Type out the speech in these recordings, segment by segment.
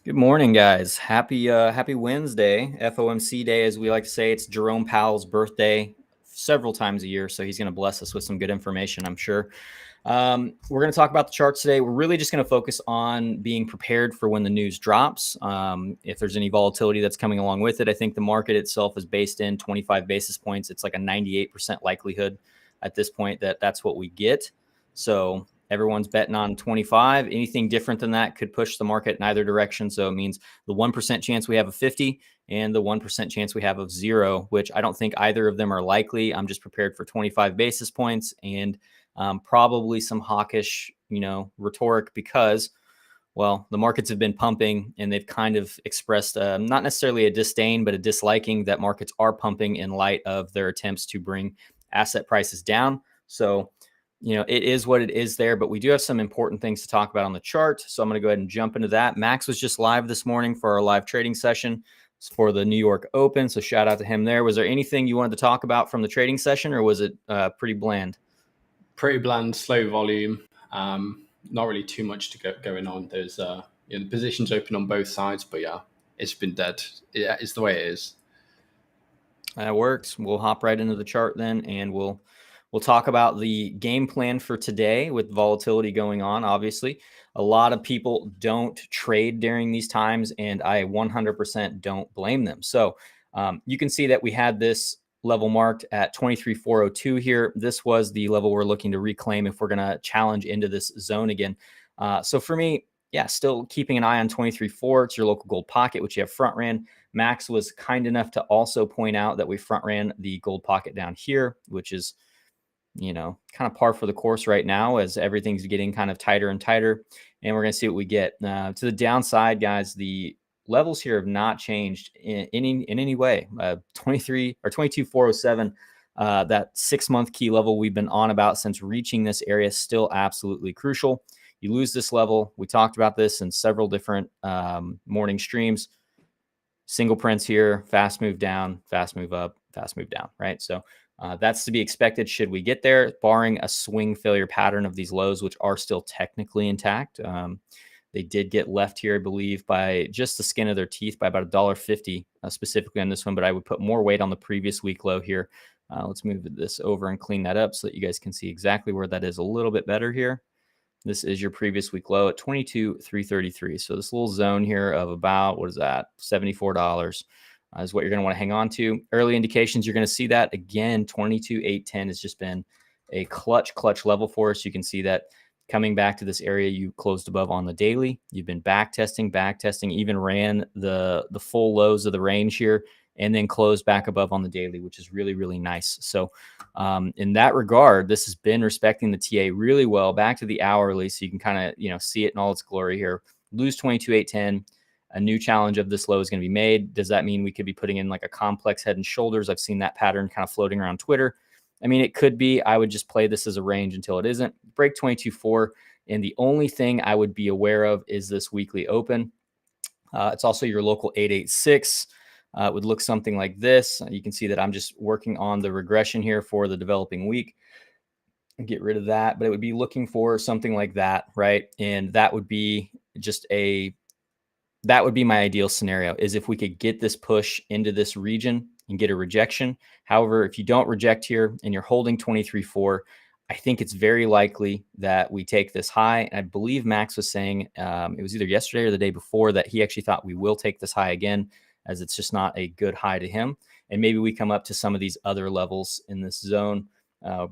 Good morning, guys. Happy Wednesday, FOMC day, as we like to say. It's Jerome Powell's birthday several times a year, so he's going to bless us with some good information, I'm sure. We're going to talk about the charts today. We're really just going to focus on being prepared for when the news drops. If there's any volatility that's coming along with it, I think the market itself is based in 25 basis points. It's like a 98% likelihood at this point that that's what we get. So everyone's betting on 25. Anything different than that could push the market in either direction. So it means the 1% chance we have of 50 and the 1% chance we have of 0, which I don't think either of them are likely. I'm just prepared for 25 basis points and probably some hawkish, rhetoric because, well, the markets have been pumping and they've kind of expressed not necessarily a disdain, but a disliking that markets are pumping in light of their attempts to bring asset prices down. So, it is what it is there, but we do have some important things to talk about on the chart. So I'm going to go ahead and jump into that. Max was just live this morning for our live trading session for the New York Open. So shout out to him there. Was there anything you wanted to talk about from the trading session, or was it pretty bland? Pretty bland, slow volume. Not really too much going on. There's the positions open on both sides, but yeah, it's been dead. Yeah, it's the way it is. That works. We'll hop right into the chart then, and we'll talk about the game plan for today with volatility going on. Obviously, a lot of people don't trade during these times, and I 100% don't blame them. So you can see that we had this level marked at 23,402 here. This was the level we're looking to reclaim if we're going to challenge into this zone again. So for me, yeah, still keeping an eye on 23.4. It's your local gold pocket, which you have front ran. Max was kind enough to also point out that we front ran the gold pocket down here, which is, kind of par for the course right now as everything's getting kind of tighter and tighter. And we're going to see what we get. To the downside, guys, the levels here have not changed in any way. 23 or 22,407, that 6-month key level we've been on about since reaching this area is still absolutely crucial. You lose this level. We talked about this in several different morning streams. Single prints here, fast move down, fast move up, fast move down, right? So that's to be expected should we get there, barring a swing failure pattern of these lows, which are still technically intact. They did get left here, I believe, by just the skin of their teeth by about $1.50 specifically on this one, but I would put more weight on the previous week low here. Let's move this over and clean that up so that you guys can see exactly where that is a little bit better here. This is your previous week low at 22,333. So this little zone here of about, what is that, $74 is what you're going to want to hang on to. Early indications, you're going to see that again. 22,810 has just been a clutch level for us. You can see that coming back to this area you closed above on the daily. You've been back testing, even ran the full lows of the range here, and then closed back above on the daily, which is really, really nice. So in that regard, this has been respecting the TA really well. Back to the hourly, so you can kind of see it in all its glory here. Lose 22,810. A new challenge of this low is going to be made. Does that mean we could be putting in like a complex head and shoulders? I've seen that pattern kind of floating around Twitter. I mean, it could be. I would just play this as a range until it isn't. Break 22.4. And the only thing I would be aware of is this weekly open. It's also your local 886. It would look something like this. You can see that I'm just working on the regression here for the developing week. Get rid of that, but it would be looking for something like that, right? And that would be just that would be my ideal scenario, is if we could get this push into this region and get a rejection. However, if you don't reject here and you're holding 23.4, I think it's very likely that we take this high. And I believe Max was saying, it was either yesterday or the day before, that he actually thought we will take this high again, as it's just not a good high to him. And maybe we come up to some of these other levels in this zone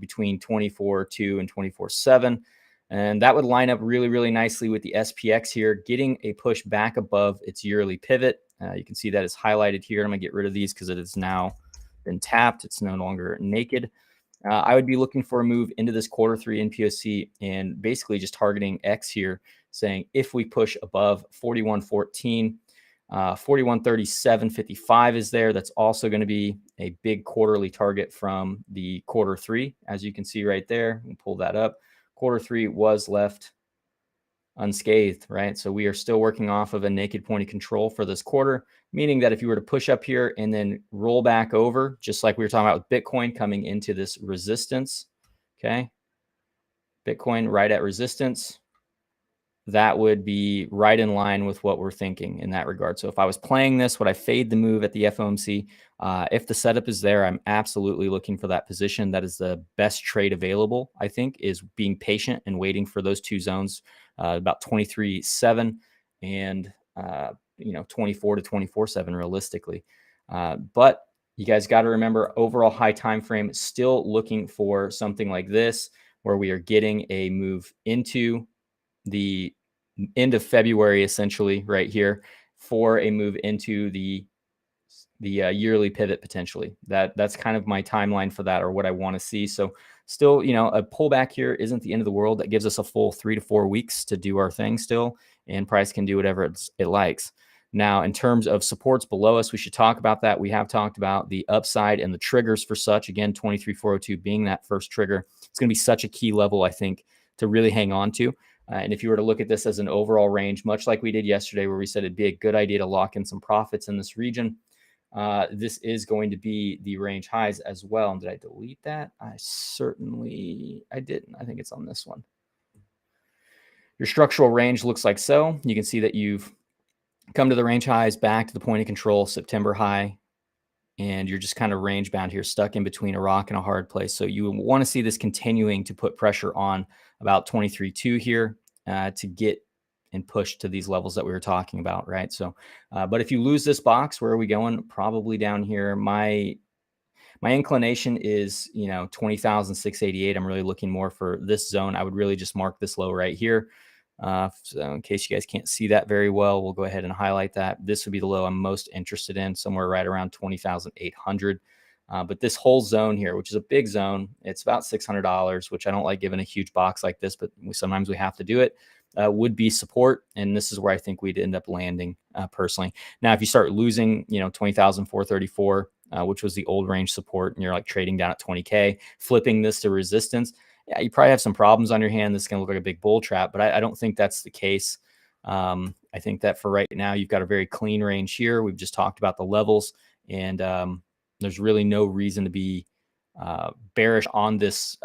between 24.2 and 24.7. And that would line up really, really nicely with the SPX here, getting a push back above its yearly pivot. You can see that is highlighted here. I'm going to get rid of these because it has now been tapped. It's no longer naked. I would be looking for a move into this Q3 NPOC and basically just targeting X here, saying if we push above 41.14, 41.37.55 is there. That's also going to be a big quarterly target from the Q3, as you can see right there. We'll pull that up. Q3 was left unscathed, right? So we are still working off of a naked point of control for this quarter, meaning that if you were to push up here and then roll back over, just like we were talking about with Bitcoin coming into this resistance, okay? Bitcoin right at resistance. that would be right in line with what we're thinking in that regard. So if I was playing this, would I fade the move at the FOMC? If the setup is there, I'm absolutely looking for that position. That is the best trade available, I think, is being patient and waiting for those two zones, about 23.7 and 24 to 24.7 realistically. But you guys got to remember, overall high time frame, still looking for something like this, where we are getting a move into the end of February, essentially right here, for a move into the yearly pivot potentially. That's kind of my timeline for that, or what I want to see. So still, a pullback here isn't the end of the world. That gives us a full 3 to 4 weeks to do our thing still, and price can do whatever it likes. Now, in terms of supports below us, we should talk about that. We have talked about the upside and the triggers for such. Again, 23,402 being that first trigger. It's going to be such a key level, I think, to really hang on to. And if you were to look at this as an overall range, much like we did yesterday, where we said it'd be a good idea to lock in some profits in this region, this is going to be the range highs as well. And did I delete that? I didn't. I think it's on this one. Your structural range looks like so. You can see that you've come to the range highs, back to the point of control, September high, and you're just kind of range bound here, stuck in between a rock and a hard place. So you want to see this continuing to put pressure on about 23.2 here to get and push to these levels that we were talking about, right? So, but if you lose this box, where are we going? Probably down here. My inclination is, 20,688. I'm really looking more for this zone. I would really just mark this low right here. So in case you guys can't see that very well, we'll go ahead and highlight that. This would be the low I'm most interested in, somewhere right around 20,800. But this whole zone here, which is a big zone, it's about $600, which I don't like giving a huge box like this, but sometimes we have to do it, would be support. And this is where I think we'd end up landing personally. Now, if you start losing, 20,434, which was the old range support, and you're like trading down at 20K, flipping this to resistance, yeah, you probably have some problems on your hand. This is going to look like a big bull trap, but I don't think that's the case. I think that for right now, you've got a very clean range here. We've just talked about the levels, and there's really no reason to be bearish on this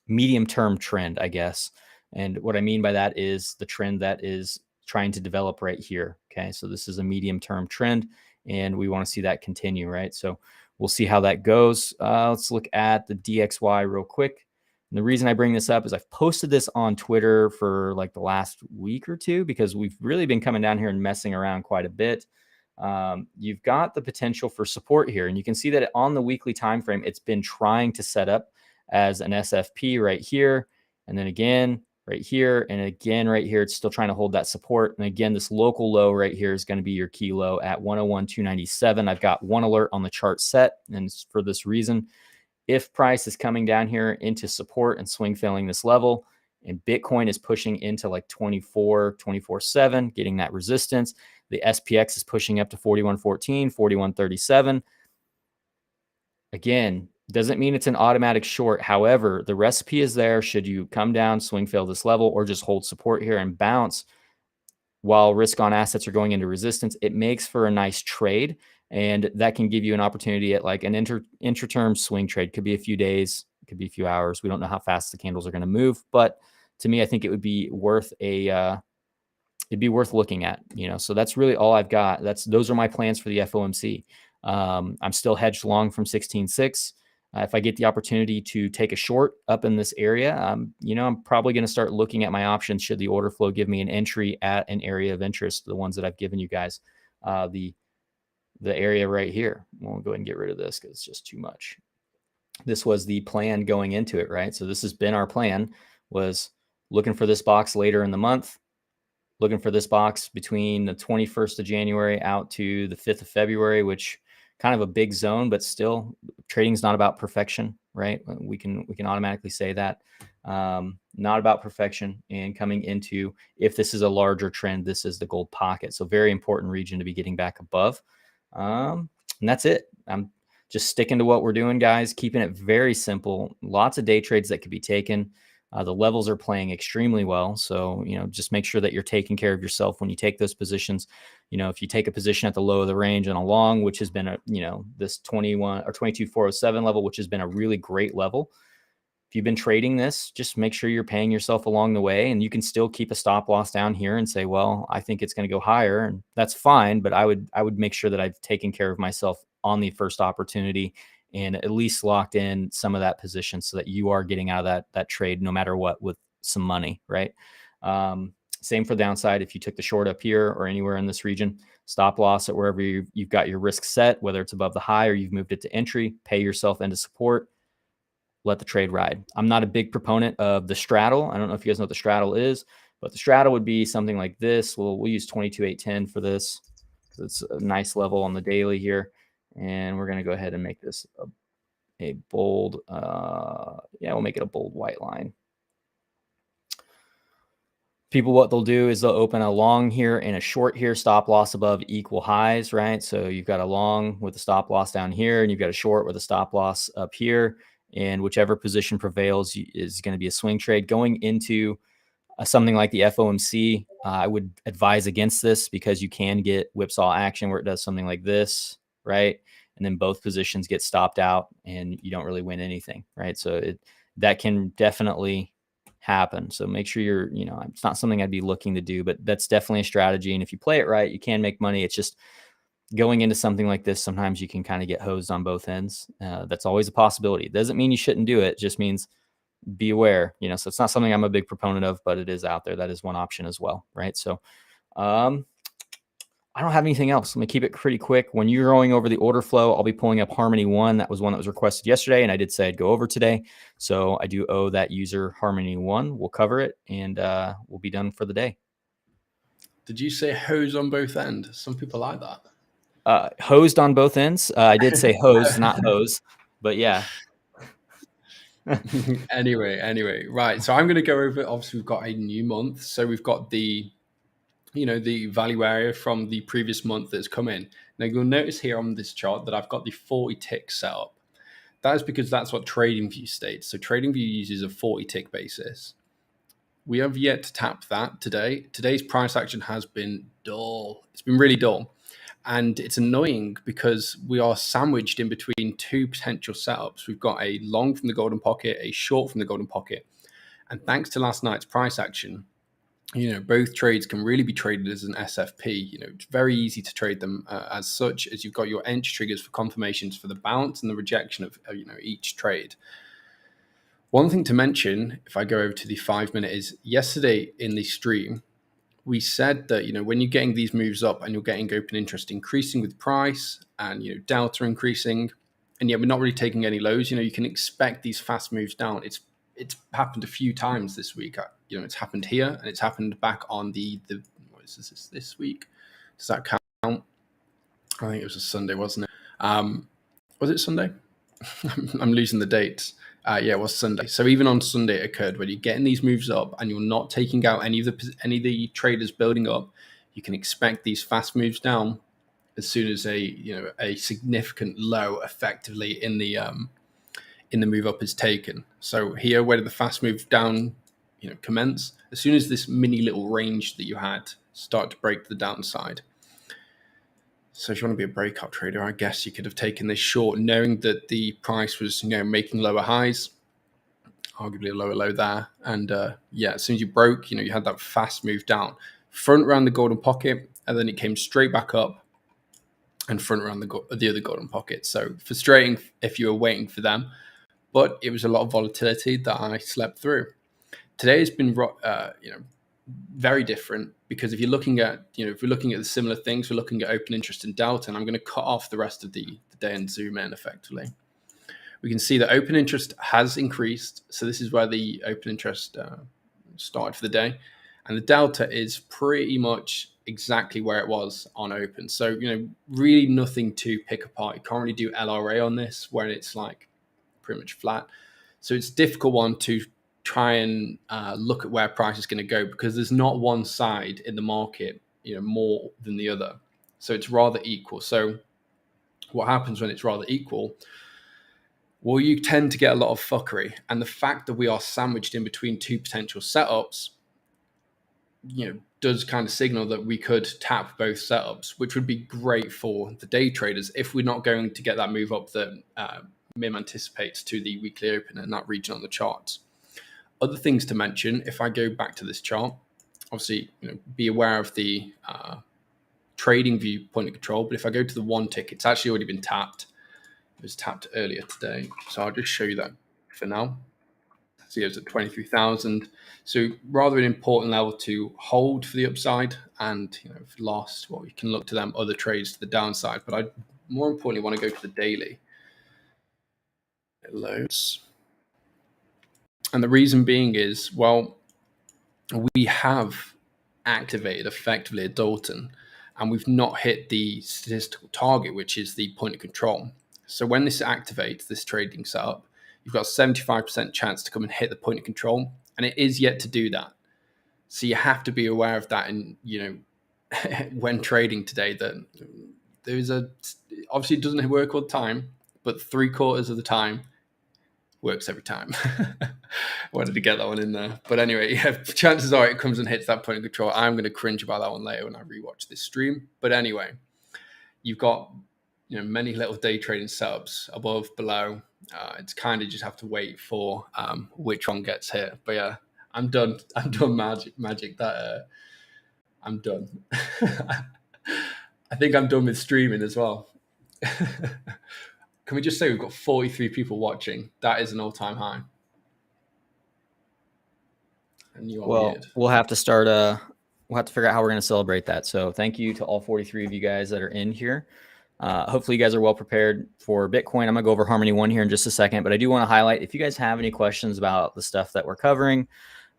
medium-term trend, I guess. And what I mean by that is the trend that is trying to develop right here. Okay, so this is a medium-term trend, and we want to see that continue, right? So we'll see how that goes. Let's look at the DXY real quick. And the reason I bring this up is I've posted this on Twitter for like the last week or two, because we've really been coming down here and messing around quite a bit. You've got the potential for support here, and you can see that on the weekly time frame, it's been trying to set up as an SFP right here, and then again right here, and again right here. It's still trying to hold that support. And again, this local low right here is going to be your key low at 101,297. I've got one alert on the chart set, and it's for this reason. If price is coming down here into support and swing filling this level, and Bitcoin is pushing into like 24.7, getting that resistance, the SPX is pushing up to 41.14, 41.37. Again, doesn't mean it's an automatic short. However, the recipe is there should you come down, swing fill this level, or just hold support here and bounce while risk on assets are going into resistance. It makes for a nice trade, and that can give you an opportunity at like an intra-term swing trade. Could be a few days, could be a few hours. We don't know how fast the candles are going to move, but to me, I think it would be worth it'd be worth looking at, so that's really all I've got. Those are my plans for the FOMC. I'm still hedged long from 16.6. If I get the opportunity to take a short up in this area, I'm probably going to start looking at my options should the order flow give me an entry at an area of interest, the ones that I've given you guys, the area right here. We'll go ahead and get rid of this because it's just too much. This was the plan going into it, right? So this has been our plan, was looking for this box later in the month, looking for this box between the 21st of January out to the 5th of February, which kind of a big zone, but still trading is not about perfection, right? We can automatically say that. Not about perfection, and coming into, if this is a larger trend, this is the gold pocket. So very important region to be getting back above. And that's it. I'm just sticking to what we're doing, guys, keeping it very simple. Lots of day trades that could be taken. The levels are playing extremely well. So, just make sure that you're taking care of yourself when you take those positions. If you take a position at the low of the range and a long, which has been this 21 or 22,407 level, which has been a really great level. if you've been trading this, just make sure you're paying yourself along the way, and you can still keep a stop loss down here and say, well, I think it's going to go higher, and that's fine. But I would make sure that I've taken care of myself on the first opportunity and at least locked in some of that position so that you are getting out of that trade no matter what with some money, right? Same for downside. If you took the short up here or anywhere in this region, stop loss at wherever you've got your risk set, whether it's above the high or you've moved it to entry, pay yourself into support, let the trade ride. I'm not a big proponent of the straddle. I don't know if you guys know what the straddle is, but the straddle would be something like this. We'll use 22,810 for this because it's a nice level on the daily here. And we're going to go ahead and make this a bold, we'll make it a bold white line. People, what they'll do is they'll open a long here and a short here, stop loss above equal highs, right? So you've got a long with a stop loss down here, and you've got a short with a stop loss up here. And whichever position prevails is going to be a swing trade. Going into something like the FOMC, I would advise against this because you can get whipsaw action where it does something like this, right? And then both positions get stopped out and you don't really win anything, right? So that can definitely happen. So make sure you're, it's not something I'd be looking to do, but that's definitely a strategy. And if you play it right, you can make money. It's just going into something like this, sometimes you can kind of get hosed on both ends. That's always a possibility. It doesn't mean you shouldn't do it. It just means be aware, so it's not something I'm a big proponent of, but it is out there. That is one option as well, right? So I don't have anything else. Let me keep it pretty quick. When you're going over the order flow, I'll be pulling up Harmony 1. That was one that was requested yesterday, and I did say I'd go over today. So I do owe that user Harmony 1. We'll cover it, and we'll be done for the day. Did you say hose on both ends? Some people like that. Hosed on both ends. I did say hose, not hose, but yeah. Anyway, right. So I'm going to go over, obviously we've got a new month. So we've got the value area from the previous month that's come in. Now you'll notice here on this chart that I've got the 40 tick set up. That is because that's what TradingView states. So TradingView uses a 40 tick basis. We have yet to tap that today. Today's price action has been dull. It's been really dull. And it's annoying because we are sandwiched in between two potential setups. We've got a long from the golden pocket, a short from the golden pocket. And thanks to last night's price action, both trades can really be traded as an SFP. It's very easy to trade them as such, as you've got your entry triggers for confirmations for the bounce and the rejection of each trade. One thing to mention, if I go over to the 5 minute, is yesterday in the stream, we said that, when you're getting these moves up and you're getting open interest increasing with price and, delta increasing, and yet we're not really taking any lows, you can expect these fast moves down. It's happened a few times this week. It's happened here and it's happened back on the what is this week? Does that count? I think it was a Sunday, wasn't it? Was it Sunday? I'm losing the dates. Yeah, it was Sunday. So even on Sunday it occurred when you're getting these moves up and you're not taking out any of the traders building up, you can expect these fast moves down as soon as a significant low effectively in the move up is taken. So here, where did the fast move down commence? As soon as this mini little range that you had start to break the downside. So if you want to be a breakout trader, I guess you could have taken this short, knowing that the price was, making lower highs, arguably a lower low there. And as soon as you broke, you had that fast move down, front around the golden pocket, and then it came straight back up and front around the other golden pocket. So frustrating if you were waiting for them, but it was a lot of volatility that I slept through. Today has been, very different, because if you're looking at, if we're looking at the similar things, we're looking at open interest and delta, and I'm going to cut off the rest of the day and zoom in effectively. We can see that open interest has increased. So this is where the open interest started for the day. And the delta is pretty much exactly where it was on open. So, really nothing to pick apart. You can't really do LRA on this where it's like pretty much flat. So it's a difficult one to try and look at where price is going to go, because there's not one side in the market, more than the other. So it's rather equal. So what happens when it's rather equal? Well, you tend to get a lot of fuckery. And the fact that we are sandwiched in between two potential setups, does kind of signal that we could tap both setups, which would be great for the day traders if we're not going to get that move up that MIM anticipates to the weekly open in that region on the charts. Other things to mention, if I go back to this chart, obviously, be aware of the trading view point of control. But if I go to the 1 tick, it's actually already been tapped. It was tapped earlier today. So I'll just show you that for now. So it was at 23,000. So rather an important level to hold for the upside. And if lost, well, you can look to them other trades to the downside. But I more importantly want to go to the daily. It loads. And the reason being is, well, we have activated effectively a Dalton, and we've not hit the statistical target, which is the point of control. So when this activates, this trading setup, you've got a 75% chance to come and hit the point of control, and it is yet to do that. So you have to be aware of that, and when trading today, that there's obviously it doesn't work all the time, but 3/4 of the time works every time. Wanted to get that one in there. But anyway, yeah, chances are it comes and hits that point of control. I'm going to cringe about that one later when I rewatch this stream. But anyway, you've got many little day trading setups above, below. It's kind of just have to wait for which one gets hit. But yeah, I'm done. I'm done magic. That I'm done. I think I'm done with streaming as well. Can we just say we've got 43 people watching? That is an all-time high. And you are weird. We'll have to start. We'll have to figure out how we're going to celebrate that. So thank you to all 43 of you guys that are in here. Hopefully you guys are well prepared for Bitcoin. I'm going to go over Harmony 1 here in just a second, but I do want to highlight, if you guys have any questions about the stuff that we're covering,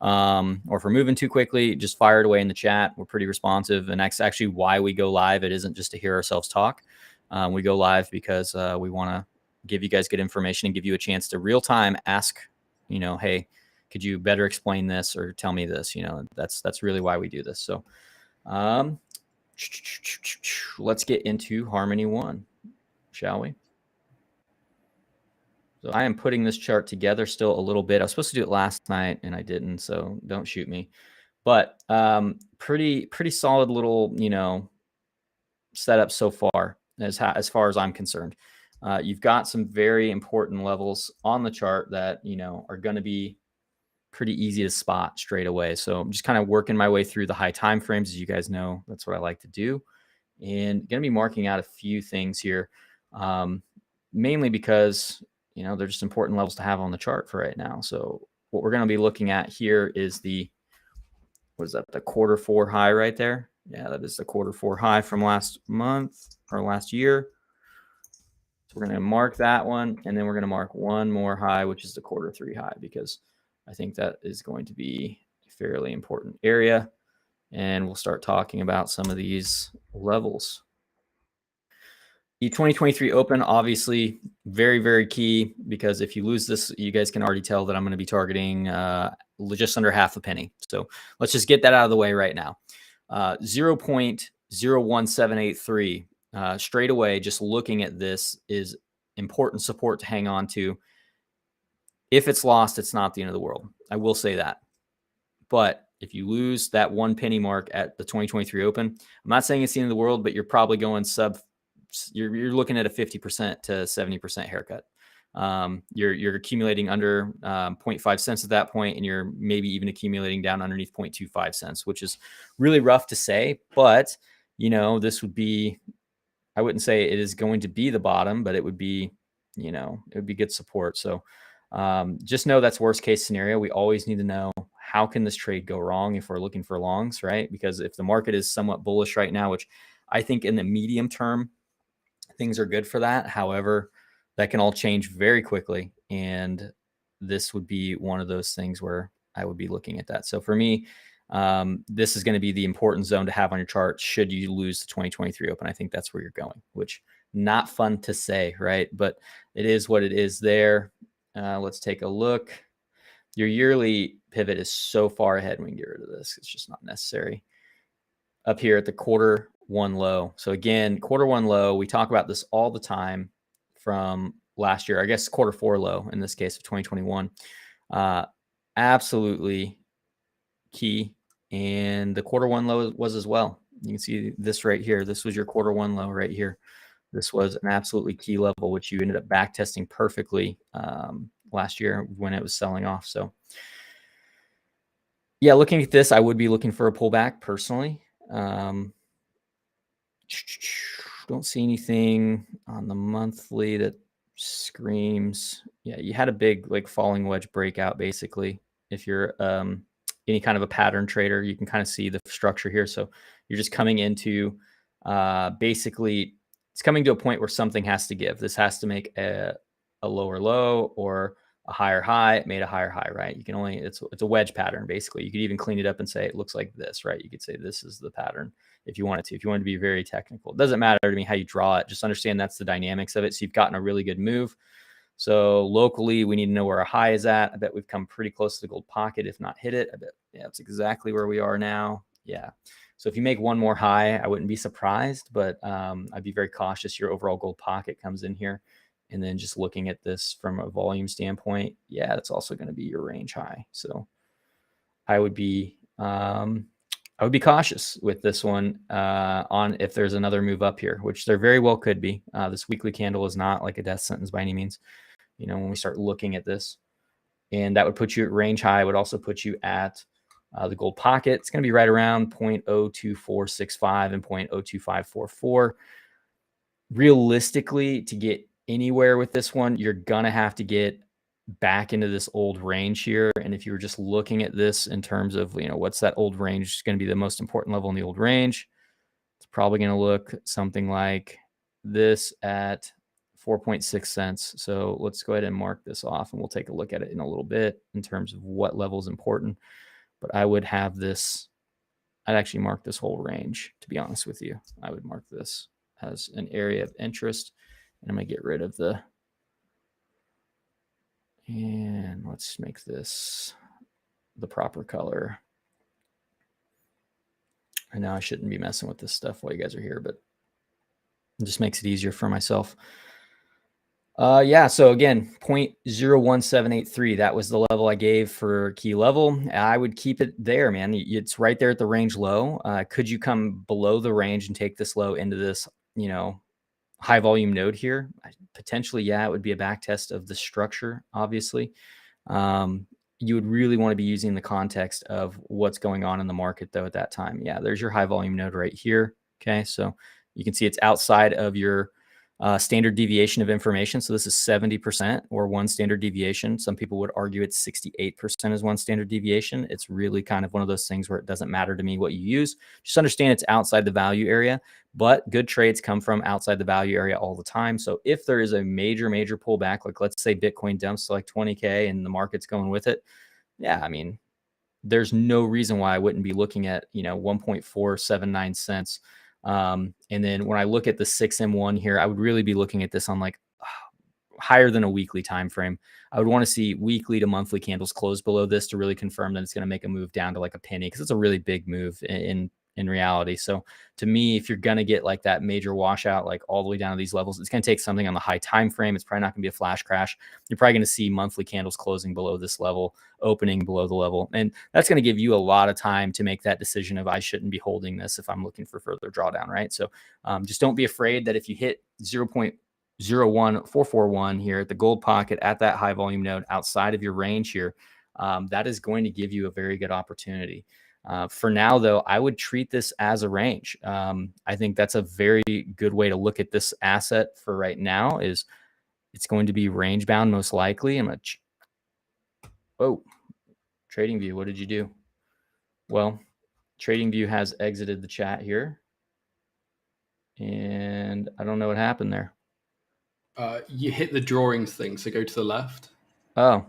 or if we're moving too quickly, just fire it away in the chat. We're pretty responsive, and that's actually why we go live. It isn't just to hear ourselves talk. We go live because we want to give you guys good information and give you a chance to real time ask, hey, could you better explain this or tell me this? That's really why we do this. So let's get into Harmony 1, shall we? So I am putting this chart together still a little bit. I was supposed to do it last night and I didn't, so don't shoot me. But pretty solid little, setup so far as far as I'm concerned. You've got some very important levels on the chart that, are going to be pretty easy to spot straight away. So I'm just kind of working my way through the high time frames. As you guys know, that's what I like to do. And going to be marking out a few things here, mainly because, they're just important levels to have on the chart for right now. So what we're going to be looking at here is the quarter 4 high right there. Yeah, that is the quarter 4 high from last month or last year. So we're going to mark that one, and then we're going to mark one more high, which is the quarter 3 high, because I think that is going to be a fairly important area. And we'll start talking about some of these levels. The 2023 Open, obviously very, very key, because if you lose this, you guys can already tell that I'm going to be targeting just under half a penny. So let's just get that out of the way right now. 0.01783 straight away, just looking at this, is important support to hang on to. If it's lost, it's not the end of the world. I will say that. But if you lose that 1 penny mark at the 2023 Open, I'm not saying it's the end of the world, but you're probably going you're looking at a 50% to 70% haircut. You're accumulating under 0.5 cents at that point, and you're maybe even accumulating down underneath 0.25 cents, which is really rough to say. But, this would be, I wouldn't say it is going to be the bottom, but it would be, it would be good support. So just know that's worst case scenario. We always need to know, how can this trade go wrong if we're looking for longs, right? Because if the market is somewhat bullish right now, which I think in the medium term, things are good for that. However, that can all change very quickly. And this would be one of those things where I would be looking at that. So for me, this is going to be the important zone to have on your chart should you lose the 2023 Open. I think that's where you're going, which not fun to say, right? But it is what it is there. Let's take a look. Your yearly pivot is so far ahead when we get rid of this. It's just not necessary. Up here at the quarter 1 low. So again, quarter 1 low, we talk about this all the time from last year. I guess quarter 4 low in this case of 2021. Absolutely key. And the quarter 1 low was as well. You can see this right here. This was your quarter 1 low right here. This was an absolutely key level, which you ended up back testing perfectly last year when it was selling off. So yeah, looking at this, I would be looking for a pullback personally. Don't see anything on the monthly that screams. Yeah, you had a big like falling wedge breakout basically. If you're any kind of a pattern trader, you can kind of see the structure here. So you're just coming into basically it's coming to a point where something has to give. This has to make a lower low or a higher high. It made a higher high, right? You can only it's a wedge pattern basically. You could even clean it up and say it looks like this, right? You could say this is the pattern if you wanted to. If you wanted to be very technical, it doesn't matter to me how you draw it. Just understand that's the dynamics of it. So you've gotten a really good move. So locally, we need to know where our high is at. I bet we've come pretty close to the gold pocket, if not hit it. I bet, yeah, that's exactly where we are now. Yeah. So if you make one more high, I wouldn't be surprised, but I'd be very cautious. Your overall gold pocket comes in here. And then just looking at this from a volume standpoint, yeah, that's also going to be your range high. So I would be cautious with this one on if there's another move up here, which there very well could be. This weekly candle is not like a death sentence by any means. You know, when we start looking at this, and that would put you at range high, would also put you at the gold pocket. It's going to be right around 0.02465 and 0.02544. Realistically, to get anywhere with this one, you're going to have to get back into this old range here. And if you were just looking at this in terms of, you know, what's that old range going to be the most important level in the old range, it's probably going to look something like this at 4.6 cents. So let's go ahead and mark this off and we'll take a look at it in a little bit in terms of what level is important. But I would have this, I'd actually mark this whole range, to be honest with you. I would mark this as an area of interest, and I'm going to get rid of the, and let's make this the proper color. I know I shouldn't be messing with this stuff while you guys are here, but it just makes it easier for myself. Yeah, so again, 0.01783, that was the level I gave for key level. I would keep it there, man. It's right there at the range low. Could you come below the range and take this low into this, you know, high volume node here? Potentially, yeah, it would be a back test of the structure, obviously. You would really want to be using the context of what's going on in the market, though, at that time. Yeah, there's your high volume node right here. Okay, so you can see it's outside of your standard deviation of information. So this is 70% or one standard deviation. Some people would argue it's 68% is one standard deviation. It's really kind of one of those things where it doesn't matter to me what you use. Just understand it's outside the value area, but good trades come from outside the value area all the time. So if there is a major pullback, like let's say Bitcoin dumps to like 20K and the market's going with it. Yeah, I mean, there's no reason why I wouldn't be looking at, you know, 1.479 cents. And then when I look at the 6M1 here, I would really be looking at this on like higher than a weekly time frame. I would want to see weekly to monthly candles close below this to really confirm that it's going to make a move down to like a penny, because it's a really big move in reality. So to me, if you're going to get like that major washout, like all the way down to these levels, it's going to take something on the high time frame. It's probably not going to be a flash crash. You're probably going to see monthly candles closing below this level, opening below the level. And that's going to give you a lot of time to make that decision of I shouldn't be holding this if I'm looking for further drawdown, right? So just don't be afraid that if you hit 0.01441 here at the gold pocket at that high volume node outside of your range here, that is going to give you a very good opportunity. For now, though, I would treat this as a range. I think that's a very good way to look at this asset for right now. Is it's going to be range bound most likely. I'm going to oh, TradingView, what did you do? Well, TradingView has exited the chat here, and I don't know what happened there. You hit the drawings thing, so go to the left. Oh,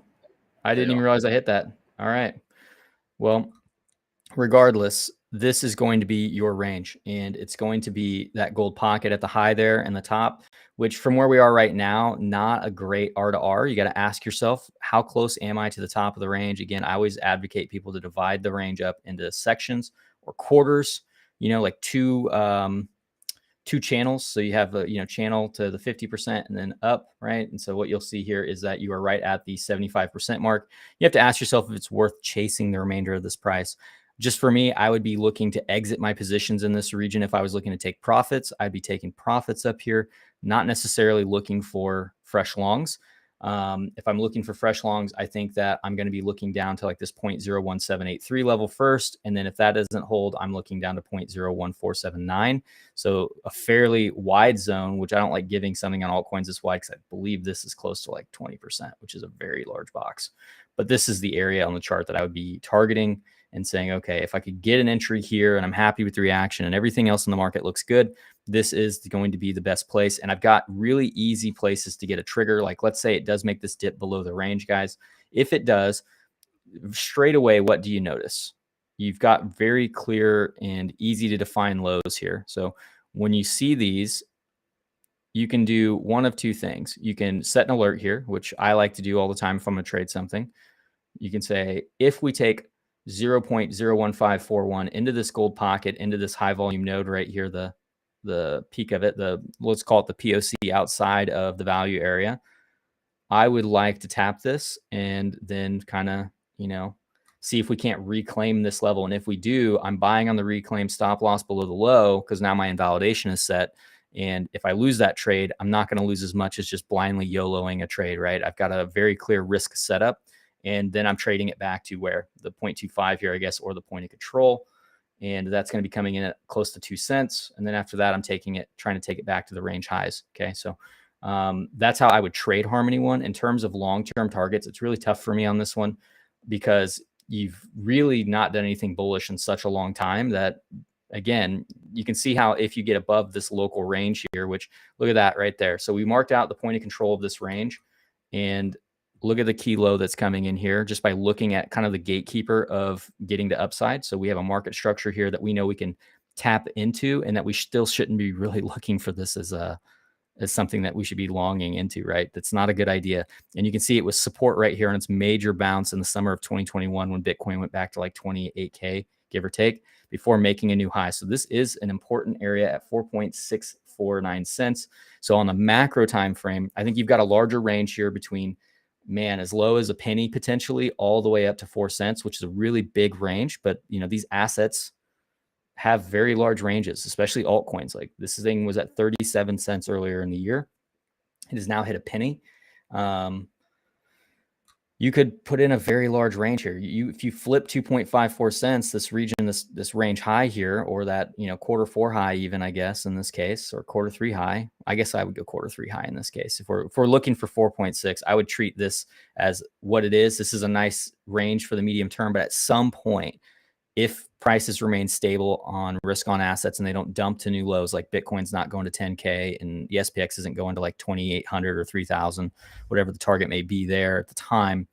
I didn't even realize I hit that. All right. Well, regardless, this is going to be your range, and it's going to be that gold pocket at the high there and the top, which from where we are right now, not a great R to R. You got to ask yourself, how close am I to the top of the range? Again, I always advocate people to divide the range up into sections or quarters, you know, like two channels. So you have a, you know, channel to the 50% and then up, right? And so what you'll see here is that you are right at the 75% mark. You have to ask yourself if it's worth chasing the remainder of this price. Just for me, I would be looking to exit my positions in this region. If I was looking to take profits, I'd be taking profits up here, not necessarily looking for fresh longs. If I'm looking for fresh longs, I think that I'm going to be looking down to like this 0.01783 level first. And then if that doesn't hold, I'm looking down to 0.01479. So a fairly wide zone, which I don't like giving something on altcoins this wide because I believe this is close to like 20%, which is a very large box. But this is the area on the chart that I would be targeting and saying, okay, if I could get an entry here and I'm happy with the reaction and everything else in the market looks good, this is going to be the best place. And I've got really easy places to get a trigger. Like let's say it does make this dip below the range, guys. If it does, straight away, what do you notice? You've got very clear and easy to define lows here. So when you see these, you can do one of two things. You can set an alert here, which I like to do all the time if I'm going to trade something. You can say, if we take 0.01541 into this gold pocket, into this high volume node right here, the peak of it, let's call it the POC outside of the value area, I would like to tap this and then kind of, see if we can't reclaim this level. And if we do, I'm buying on the reclaim stop loss below the low because now my invalidation is set. And if I lose that trade, I'm not going to lose as much as just blindly YOLOing a trade, right? I've got a very clear risk setup. And then I'm trading it back to where the 0.25 here, I guess, or the point of control. And that's going to be coming in at close to 2 cents. And then after that, I'm trying to take it back to the range highs. Okay. So that's how I would trade Harmony One. In terms of long-term targets, it's really tough for me on this one because you've really not done anything bullish in such a long time that, again, you can see how if you get above this local range here, which look at that right there. So we marked out the point of control of this range, and look at the key low that's coming in here just by looking at kind of the gatekeeper of getting to upside. So we have a market structure here that we know we can tap into, and that we still shouldn't be really looking for this as something that we should be longing into, right? That's not a good idea. And you can see it was support right here on its major bounce in the summer of 2021 when Bitcoin went back to like 28K, give or take, before making a new high. So this is an important area at 4.649 cents. So on the macro time frame, I think you've got a larger range here between, man, as low as a penny potentially all the way up to 4 cents, which is a really big range. But these assets have very large ranges, especially altcoins. Like this thing was at 37 cents earlier in the year. It has now hit a penny. You could put in a very large range here. If you flip 2.54 cents, this region, this range high here, or that, quarter four high, even, I guess, in this case, or quarter three high, I guess I would go quarter three high in this case. If we're looking for 4.6, I would treat this as what it is. This is a nice range for the medium term, but at some point, if prices remain stable on risk on assets and they don't dump to new lows, like Bitcoin's not going to 10K and the SPX isn't going to like 2,800 or 3,000, whatever the target may be there at the time,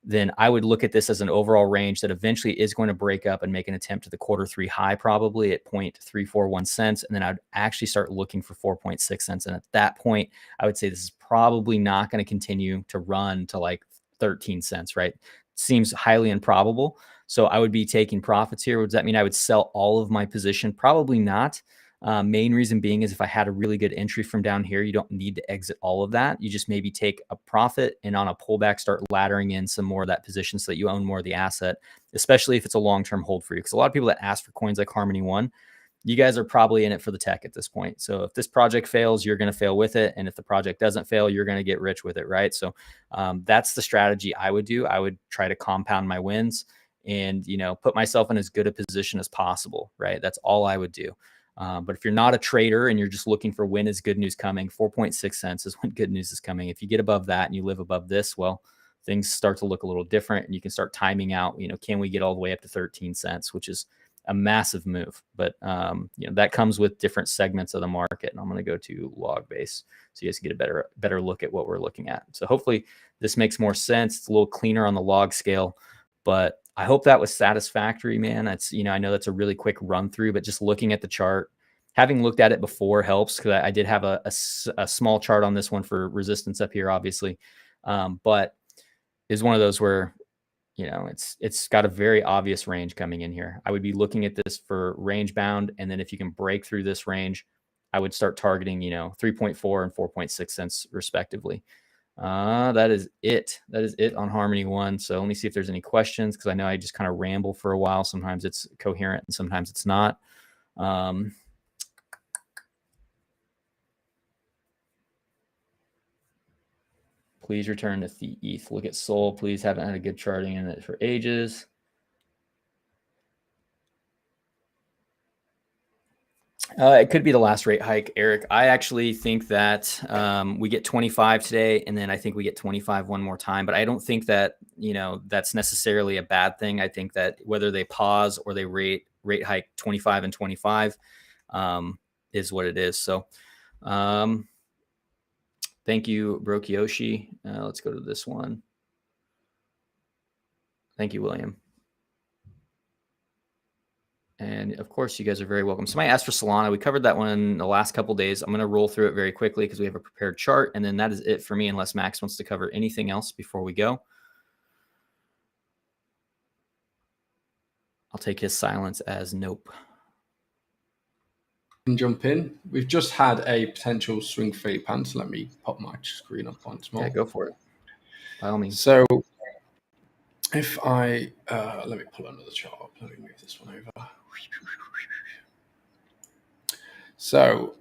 then I would look at this as an overall range that eventually is going to break up and make an attempt to the quarter three high, probably at 0.341 cents. And then I'd actually start looking for 4.6 cents. And at that point, I would say this is probably not going to continue to run to like 13 cents, right? Seems highly improbable. So I would be taking profits here. Does that mean I would sell all of my position? Probably not. Main reason being is if I had a really good entry from down here, you don't need to exit all of that. You just maybe take a profit and on a pullback, start laddering in some more of that position so that you own more of the asset, especially if it's a long-term hold for you. Because a lot of people that ask for coins like Harmony One, you guys are probably in it for the tech at this point. So if this project fails, you're going to fail with it. And if the project doesn't fail, you're going to get rich with it, right? So that's the strategy I would do. I would try to compound my wins and, put myself in as good a position as possible, right? That's all I would do. But if you're not a trader and you're just looking for when is good news coming, 4.6 cents is when good news is coming. If you get above that and you live above this, well, things start to look a little different and you can start timing out, can we get all the way up to 13 cents, which is a massive move. But, that comes with different segments of the market. And I'm going to go to log base so you guys can get a better look at what we're looking at. So hopefully this makes more sense. It's a little cleaner on the log scale, but I hope that was satisfactory, man. That's, I know that's a really quick run through, but just looking at the chart, having looked at it before helps, because I did have a small chart on this one for resistance up here, obviously. But is one of those where, it's got a very obvious range coming in here. I would be looking at this for range bound. And then if you can break through this range, I would start targeting, 3.4 and 4.6 cents respectively. That is it. That is it on Harmony One. So let me see if there's any questions, because I know I just kind of ramble for a while. Sometimes it's coherent and sometimes it's not. Please return to the ETH. Look at Sol, please. Haven't had a good charting in it for ages. It could be the last rate hike, Eric. I actually think that we get 25 today, and then I think we get 25 one more time. But I don't think that, you know, that's necessarily a bad thing. I think that whether they pause or they rate hike 25 and 25 is what it is. So thank you, Brokyoshi. Let's go to this one. Thank you, William. And of course, you guys are very welcome. Somebody asked for Solana. We covered that one the last couple of days. I'm going to roll through it very quickly because we have a prepared chart. And then that is it for me, unless Max wants to cover anything else before we go. I'll take his silence as nope. Can jump in. We've just had a potential swing failure pan. So let me pop my screen up once more. Yeah, go for it. By all means. So if I, let me pull another chart up. Let me move this one over. So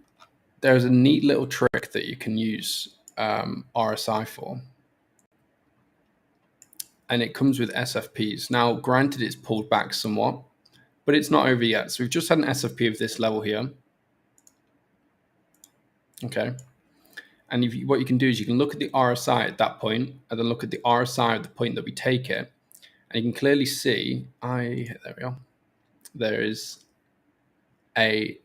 there's a neat little trick that you can use RSI for. And it comes with SFPs. Now, granted, it's pulled back somewhat, but it's not over yet. So we've just had an SFP of this level here. Okay. And what you can do is you can look at the RSI at that point, and then look at the RSI at the point that we take it. And you can clearly see, there we are. There is a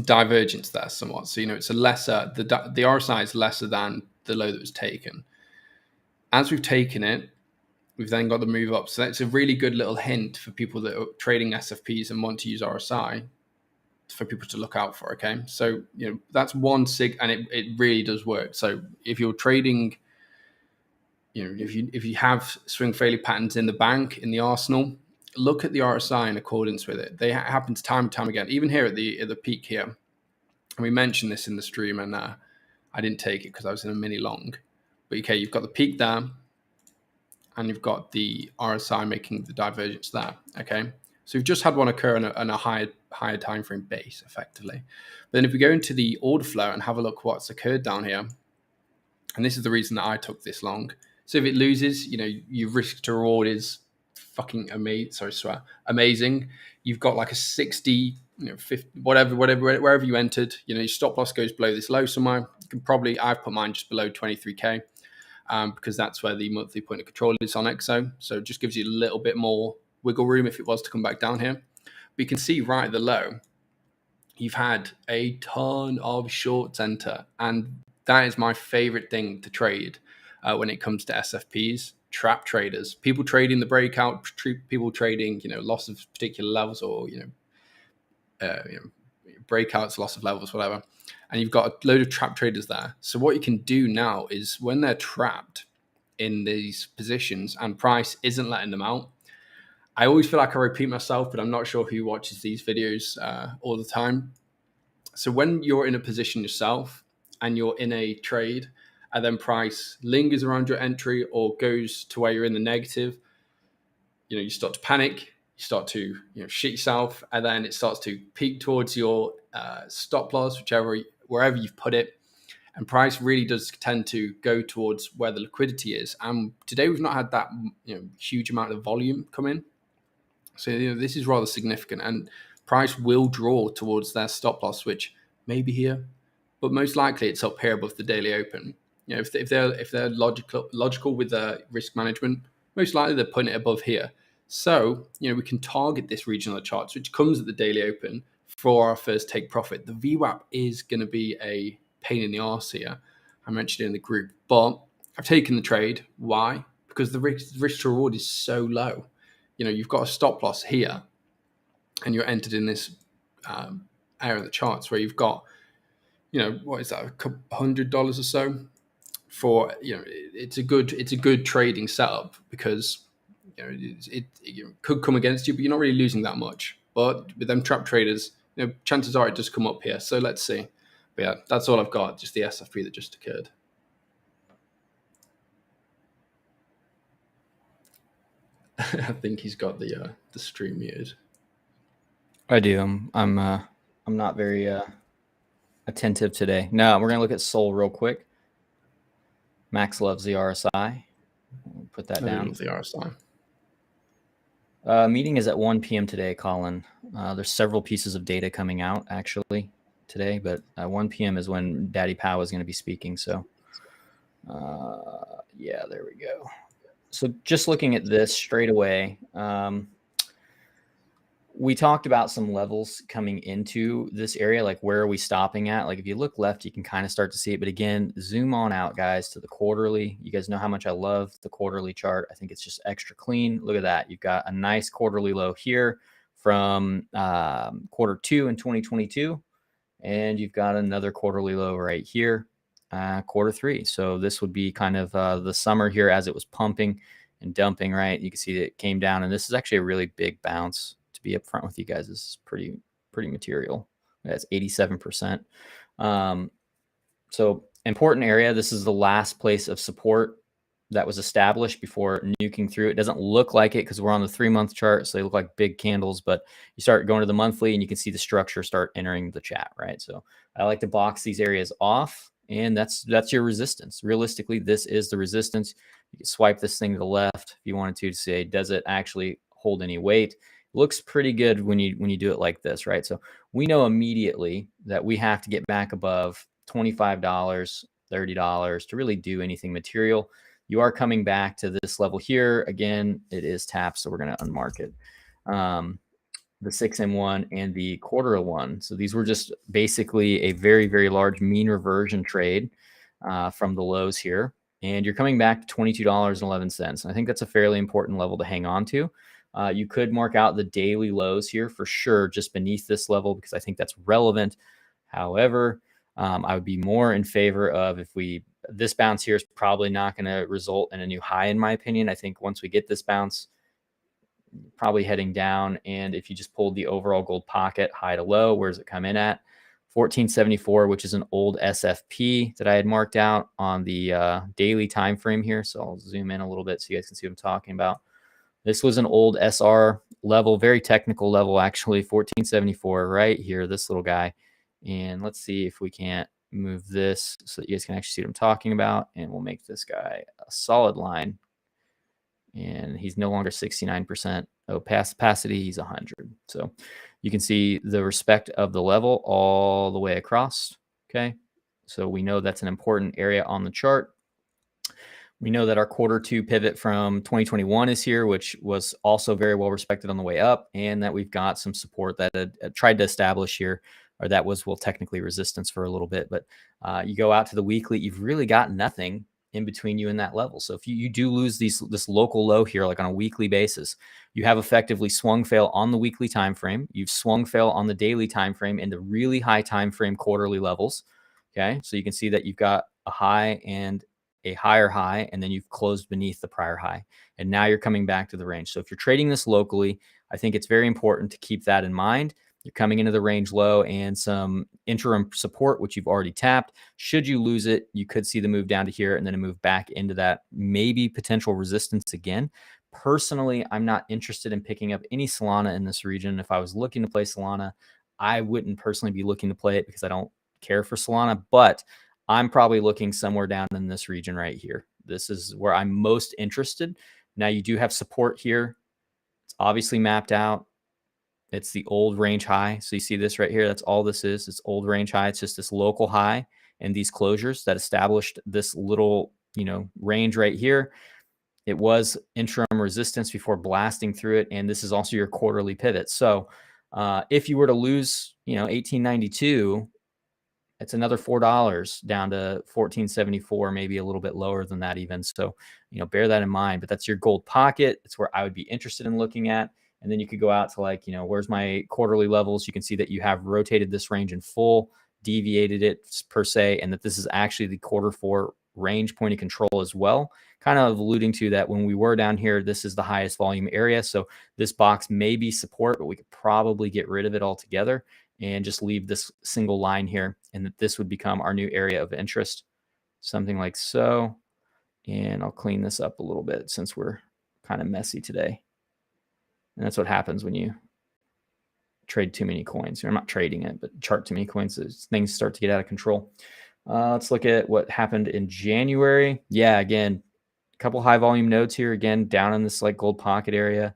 divergence there somewhat. So, you know, it's a lesser, the RSI is lesser than the low that was taken. As we've taken it, we've then got the move up. So that's a really good little hint for people that are trading SFPs and want to use RSI for people to look out for. Okay. So, you know, that's one sig, and it really does work. So if you're trading, you know, if you have swing failure patterns in the bank, in the arsenal, look at the RSI in accordance with it. They happen time and time again, even here at the peak here. And we mentioned this in the stream, and I didn't take it because I was in a mini long. But okay, you've got the peak there, and you've got the RSI making the divergence there. Okay, so we've just had one occur on a higher time frame base, effectively. But then if we go into the order flow and have a look what's occurred down here, and this is the reason that I took this long. So if it loses, you know, your risk to reward is fucking amazing. You've got like a 60, you know, 50, whatever, wherever you entered, you know, your stop loss goes below this low somewhere. You can probably, I've put mine just below 23K because that's where the monthly point of control is on XO. So it just gives you a little bit more wiggle room if it was to come back down here. But you can see right at the low, you've had a ton of shorts enter. And that is my favorite thing to trade when it comes to SFPs. Trap traders, people trading the breakout, people trading, you know, loss of particular levels, or breakouts, loss of levels, whatever. And you've got a load of trap traders there. So what you can do now is when they're trapped in these positions and price isn't letting them out, I always feel like I repeat myself, but I'm not sure who watches these videos all the time. So when you're in a position yourself and you're in a trade, and then price lingers around your entry or goes to where you're in the negative, you know, you start to panic, you start to, you know, shit yourself, and then it starts to peak towards your stop loss, wherever you've put it, and price really does tend to go towards where the liquidity is. And today we've not had that, you know, huge amount of volume come in, so you know, this is rather significant, and price will draw towards their stop loss, which may be here, but most likely it's up here above the daily open. You know, if they're logical with their risk management, most likely they're putting it above here. So, you know, we can target this region on the charts, which comes at the daily open, for our first take profit. The VWAP is going to be a pain in the arse here. I mentioned it in the group, but I've taken the trade. Why? Because the risk to reward is so low. You know, you've got a stop loss here, and you're entered in this area of the charts where you've got, you know, what is that, $100 or so. For, you know, it's a good trading setup because, you know, it could come against you, but you're not really losing that much. But with them trap traders, you know, chances are it does come up here. So let's see. But yeah, that's all I've got. Just the SFP that just occurred. I think he's got the stream muted. I do. I'm not very attentive today. No, we're gonna look at Sol real quick. Max loves the RSI. We'll put that I do down. love the RSI. Meeting is at 1 p.m. today, Colin. There's several pieces of data coming out actually today, but 1 p.m. is when Daddy Pow is going to be speaking. So, yeah, there we go. So just looking at this straight away, we talked about some levels coming into this area, like where are we stopping at? Like if you look left, you can kind of start to see it. But again, zoom on out, guys, to the quarterly. You guys know how much I love the quarterly chart. I think it's just extra clean. Look at that. You've got a nice quarterly low here from Q2 in 2022. And you've got another quarterly low right here, Q3. So this would be kind of the summer here as it was pumping and dumping, right? You can see that it came down. And this is actually a really big bounce. To be upfront with you guys, this is pretty material. That's 87%. So important area. This is the last place of support that was established before nuking through. It doesn't look like it because we're on the 3-month chart, so they look like big candles, but you start going to the monthly and you can see the structure start entering the chat, right? So I like to box these areas off, and that's your resistance. Realistically, this is the resistance. You can swipe this thing to the left if you wanted to say, does it actually hold any weight? Looks pretty good when you do it like this, right? So we know immediately that we have to get back above $25, $30 to really do anything material. You are coming back to this level here. Again, it is tapped, so we're going to unmark it. The 6M1 and the quarter one. So these were just basically a very, very large mean reversion trade from the lows here. And you're coming back to $22.11. And I think that's a fairly important level to hang on to. You could mark out the daily lows here for sure, just beneath this level, because I think that's relevant. However, I would be more in favor of this bounce here is probably not going to result in a new high, in my opinion. I think once we get this bounce, probably heading down. And if you just pulled the overall gold pocket high to low, where does it come in at? 1474, which is an old SFP that I had marked out on the daily time frame here. So I'll zoom in a little bit so you guys can see what I'm talking about. This was an old SR level, very technical level, actually, 1474 right here, this little guy. And let's see if we can't move this so that you guys can actually see what I'm talking about. And we'll make this guy a solid line. And he's no longer 69% opacity, he's 100. So you can see the respect of the level all the way across, okay? So we know that's an important area on the chart. We know that our Q2 pivot from 2021 is here, which was also very well respected on the way up, and that we've got some support that had tried to establish here, or that was, well, technically resistance for a little bit. But you go out to the weekly, you've really got nothing in between you and that level. So if you do lose this local low here, like on a weekly basis, you have effectively swung fail on the weekly time frame. You've swung fail on the daily time frame in the really high time frame quarterly levels. Okay, so you can see that you've got a high and a higher high, and then you've closed beneath the prior high, and now you're coming back to the range. So if you're trading this locally, I think it's very important to keep that in mind. You're coming into the range low and some interim support, which you've already tapped. Should you lose it, you could see the move down to here and then a move back into that maybe potential resistance again. Personally, I'm not interested in picking up any Solana in this region. If I was looking to play Solana, I wouldn't personally be looking to play it because I don't care for Solana, but I'm probably looking somewhere down in this region right here. This is where I'm most interested. Now you do have support here. It's obviously mapped out. It's the old range high. So you see this right here. That's all this is. It's old range high. It's just this local high and these closures that established this little, range right here. It was interim resistance before blasting through it. And this is also your quarterly pivot. So if you were to lose, 1892, it's another $4 down to 1474, maybe a little bit lower than that even. So, bear that in mind. But that's your gold pocket. It's where I would be interested in looking at. And then you could go out to where's my quarterly levels? You can see that you have rotated this range in full, deviated it per se, and that this is actually the Q4 range point of control as well. Kind of alluding to that when we were down here, this is the highest volume area. So this box may be support, but we could probably get rid of it altogether and just leave this single line here, and that this would become our new area of interest, something like so. And I'll clean this up a little bit since we're kind of messy today. And that's what happens when you trade too many coins. You're not trading it, but chart too many coins. Things start to get out of control. Let's look at what happened in January. Yeah, again, a couple high volume nodes here. Again, down in this like gold pocket area.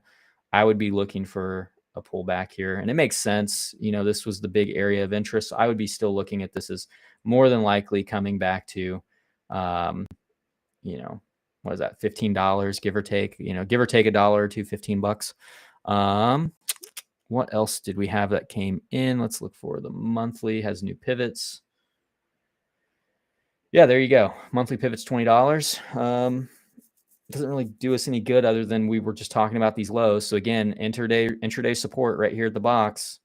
I would be looking for a pullback here. And it makes sense. You know, this was the big area of interest. So I would be still looking at this as more than likely coming back to, you know, what is that? $15, give or take, you know, give or take $1 or $2, $15. What else did we have that came in? Let's look for the monthly, has new pivots. Yeah, there you go. Monthly pivot's $20. Doesn't really do us any good other than we were just talking about these lows. So again, intraday support right here at the box.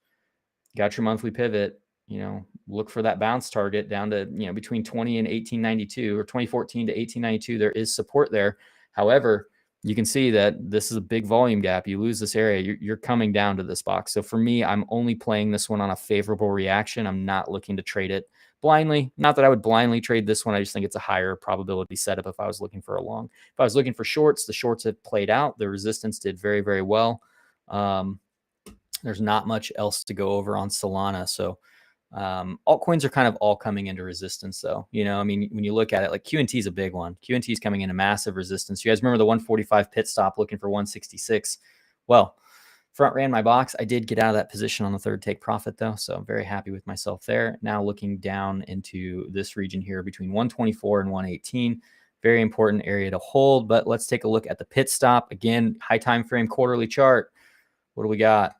Got your monthly pivot. You know, look for that bounce target down to, you know, between 20 and 1892 or 2014 to 1892. There is support there. However, you can see that this is a big volume gap. You lose this area, you're coming down to this box. So for me, I'm only playing this one on a favorable reaction. I'm not looking to trade it blindly. Not that I would blindly trade this one. I just think it's a higher probability setup if I was looking for a long. If I was looking for shorts, the shorts have played out. The resistance did very, very well. There's not much else to go over on Solana. So altcoins are kind of all coming into resistance though. You know, I mean, when you look at it, like QNT is a big one. QNT is coming into massive resistance. You guys remember the 145 pit stop looking for 166? Well, front ran my box. I did get out of that position on the third take profit though. So I'm very happy with myself there. Now looking down into this region here between 124 and 118. Very important area to hold, but let's take a look at the pit stop. Again, high time frame quarterly chart. What do we got?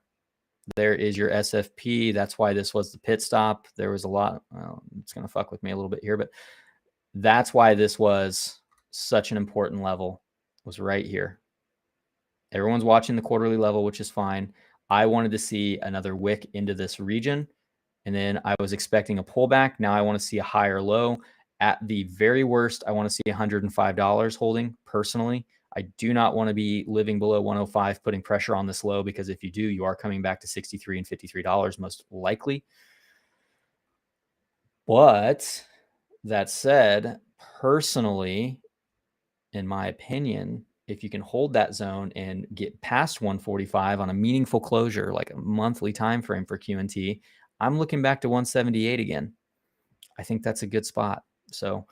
There is your SFP. That's why this was the pit stop. There was a lot. Well, it's going to fuck with me a little bit here, but that's why this was such an important level, was right here. Everyone's watching the quarterly level, which is fine. I wanted to see another wick into this region, and then I was expecting a pullback. Now I want to see a higher low. At the very worst, I want to see $105 holding personally. I do not want to be living below 105, putting pressure on this low, because if you do, you are coming back to $63 and $53 most likely. But that said, personally, in my opinion, if you can hold that zone and get past 145 on a meaningful closure, like a monthly time frame for QNT, I'm looking back to 178 again. I think that's a good spot. So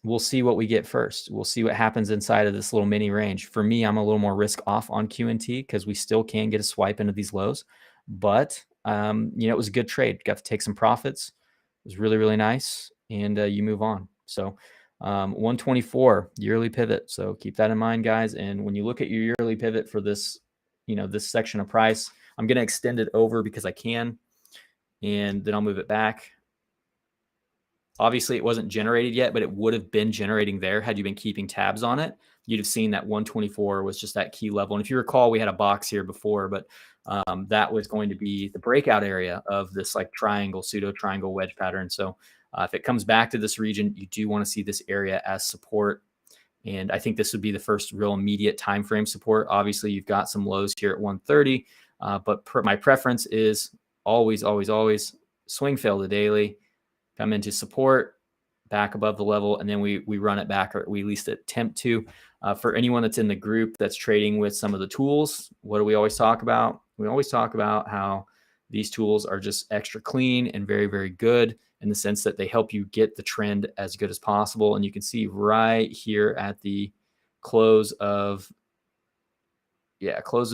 we'll see what we get first. We'll see what happens inside of this little mini range. For me, I'm a little more risk off on QNT because we still can get a swipe into these lows. But, you know, it was a good trade. Got to take some profits. It was really, really nice. And you move on. So 124 yearly pivot. So keep that in mind, guys. And when you look at your yearly pivot for this, you know, this section of price, I'm going to extend it over because I can. And then I'll move it back. Obviously, it wasn't generated yet, but it would have been generating there had you been keeping tabs on it. You'd have seen that 124 was just that key level. And if you recall, we had a box here before, but that was going to be the breakout area of this like triangle, pseudo triangle wedge pattern. So if it comes back to this region, you do want to see this area as support. And I think this would be the first real immediate time frame support. Obviously, you've got some lows here at 130, but my preference is always, always, always swing fail the daily. Come into support, back above the level, and then we run it back, or we at least attempt to. For anyone that's in the group that's trading with some of the tools, what do we always talk about? We always talk about how these tools are just extra clean and very, very good in the sense that they help you get the trend as good as possible. And you can see right here at the close of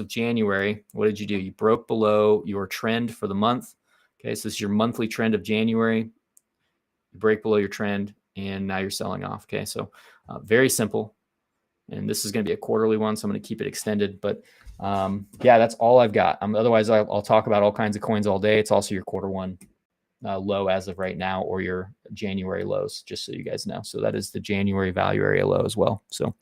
January, what did you do? You broke below your trend for the month. Okay, so this is your monthly trend of January. You break below your trend, and now you're selling off. Okay, so very simple. And this is going to be a quarterly one, so I'm going to keep it extended. But yeah, that's all I've got. Otherwise, I'll talk about all kinds of coins all day. It's also your quarter one low as of right now, or your January lows, just so you guys know. So that is the January value area low as well. So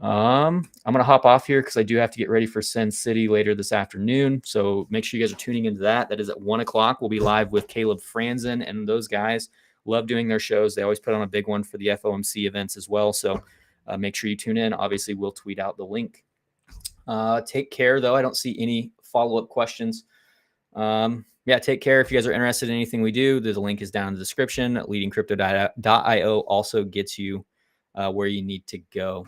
I'm going to hop off here because I do have to get ready for Sin City later this afternoon. So make sure you guys are tuning into that. That is at 1 o'clock. We'll be live with Caleb Franzen, and those guys love doing their shows. They always put on a big one for the FOMC events as well. So make sure you tune in. Obviously, we'll tweet out the link. Take care, though. I don't see any follow-up questions. Yeah, take care. If you guys are interested in anything we do, the link is down in the description. Leadingcrypto.io also gets you where you need to go.